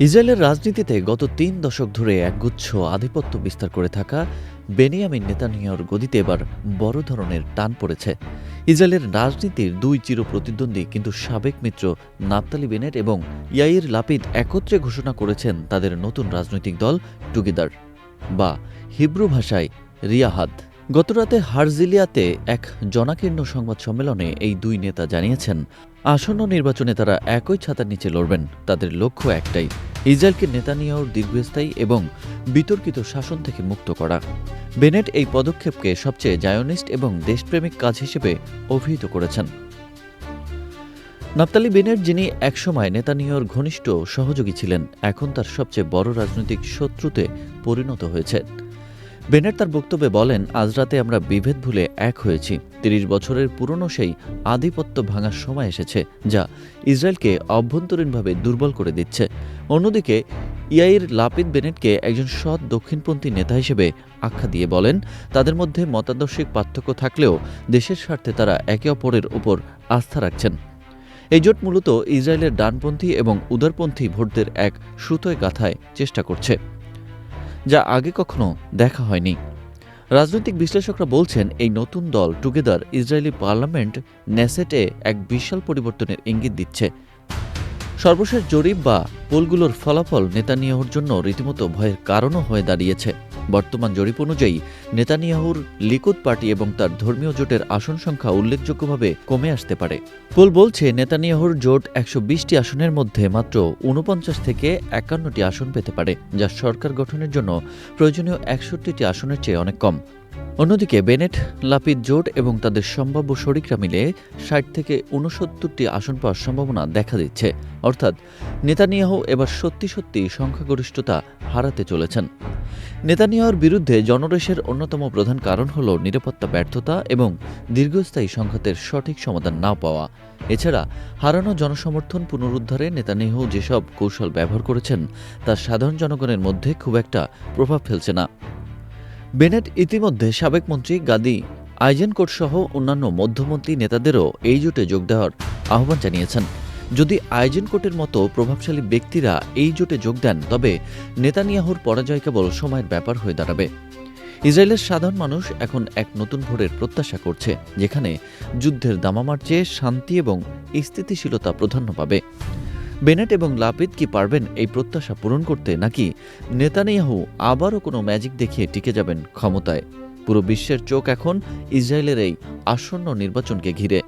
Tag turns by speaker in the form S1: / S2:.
S1: ইসরায়েলের রাজনীতিতে গত ৩ দশক ধরে একগুচ্ছ আধিপত্য বিস্তার করে থাকা বেনিয়ামিন নেতানিয়াহুর গদিতে এবার বড় ধরনের টান পড়েছে। ইসরায়েলের রাজনীতির দুই চিরপ্রতিদ্বন্দ্বী কিন্তু সাবেক মিত্র নাফতালি বেনেট এবং ইয়াইর লাপিদ একত্রে ঘোষণা করেছেন তাদের নতুন রাজনৈতিক দল টুগেদার, বা হিব্রু ভাষায় রিয়াহাদ। গতরাতে হারজিলিয়াতে এক জনাকীর্ণ সংবাদ সম্মেলনে এই দুই নেতা জানিয়েছেন, আসন্ন নির্বাচনে তারা একই ছাতার নিচে লড়বেন। তাদের লক্ষ্য একটাই, ইসরায়েলকে নেতানিয়াহুর দীর্ঘস্থায়ী এবং বিতর্কিত শাসন থেকে মুক্ত করা। বেনেট এই পদক্ষেপকে সবচেয়ে জায়োনিস্ট এবং দেশপ্রেমিক কাজ হিসেবে অভিহিত করেছেন। নাফতালি বেনেট, যিনি একসময় নেতানিয়াহুর ঘনিষ্ঠ সহযোগী ছিলেন, এখন তার সবচেয়ে বড় রাজনৈতিক শত্রুতে পরিণত হয়েছে। বেনেট তার বক্তব্যে বলেন, আজ রাতে আমরা বিভেদ ভুলে এক হয়েছি। ৩০ বছরের পুরনো সেই আধিপত্য ভাঙার সময় এসেছে, যা ইসরায়েলকে অভ্যন্তরীণভাবে দুর্বল করে দিচ্ছে। অন্যদিকে ইয়াইর লাপিদ বেনেটকে একজন সৎ দক্ষিণপন্থী নেতা হিসেবে আখ্যা দিয়ে বলেন, তাদের মধ্যে মতাদর্শিক পার্থক্য থাকলেও দেশের স্বার্থে তারা একে অপরের উপর আস্থা রাখছেন। এই জোট মূলত ইসরায়েলের ডানপন্থী এবং উদারপন্থী ভোটদের এক সুতোয় গাঁথায় চেষ্টা করছে, যা আগে কখনো দেখা হয়নি। রাজনৈতিক বিশ্লেষকরা বলছেন, এই নতুন দল টুগেদার ইসরায়েলি পার্লামেন্ট নেসেটে এক বিশাল পরিবর্তনের ইঙ্গিত দিচ্ছে। সর্বশেষ জরিপ বা পোলগুলোর ফলাফল নেতানিয়াহুর জন্য রীতিমতো ভয়ের কারণও হয়ে দাঁড়িয়েছে। বর্তমান জরিপ অনুযায়ী নেতানিয়াহুর লিকুদ পার্টি এবং তার ধর্মীয় জোটের আসন সংখ্যা উল্লেখযোগ্যভাবে কমে আসতে পারে। পোল বলছে, নেতানিয়াহুর জোট ১২০টি আসনের মধ্যে মাত্র ৪৯ থেকে ৫১টি আসন পেতে পারে, যা সরকার গঠনের জন্য প্রয়োজনীয় ৬১টি আসনের চেয়ে অনেক কম। অন্যদিকে বেনেট লাপিদ জোট এবং তাদের সম্ভাব্য শরিকরা মিলে ৬০ থেকে ৬৯টি আসন পাওয়ার সম্ভাবনা দেখা দিচ্ছে। অর্থাৎ নেতানিয়াহু এবার সত্যি সত্যি সংখ্যাগরিষ্ঠতা হারাতে চলেছেন। নেতানিয়াহুর বিরুদ্ধে জনরোষের অন্যতম প্রধান কারণ হল নিরাপত্তা ব্যর্থতা এবং দীর্ঘস্থায়ী সংঘাতের সঠিক সমাধান না পাওয়া। এছাড়া হারানো জনসমর্থন পুনরুদ্ধারে নেতানিয়াহু যেসব কৌশল ব্যবহার করেছেন, তা সাধারণ জনগণের মধ্যে খুব একটা প্রভাব ফেলছে না। বেনেট ইতিমধ্যে সাবেক মন্ত্রী গাদি আইজেনকোট সহ অন্যান্য মধ্যপন্থী নেতাদেরও এই জোটে যোগ দেওয়ার আহ্বান জানিয়েছেন। যদি আইজেনকোটের মতো প্রভাবশালী ব্যক্তিরা এই জোটে যোগ দেন, তবে নেতানিয়াহুর পরাজয় কেবল সময়ের ব্যাপার হয়ে দাঁড়াবে। ইসরায়েলের সাধারণ মানুষ এখন এক নতুন ভোরের প্রত্যাশা করছে, যেখানে যুদ্ধের দামামার চেয়ে শান্তি এবং স্থিতিশীলতা প্রাধান্য পাবে। বেনেট এবং লাপিদ কি পারবেন এই প্রত্যাশা পূরণ করতে, নাকি নেতানিয়াহু আবারও কোনো ম্যাজিক দেখিয়ে টিকে যাবেন ক্ষমতায়? পুরো বিশ্বের চোখ এখন ইসরায়েলের এই আসন্ন নির্বাচনকে ঘিরে।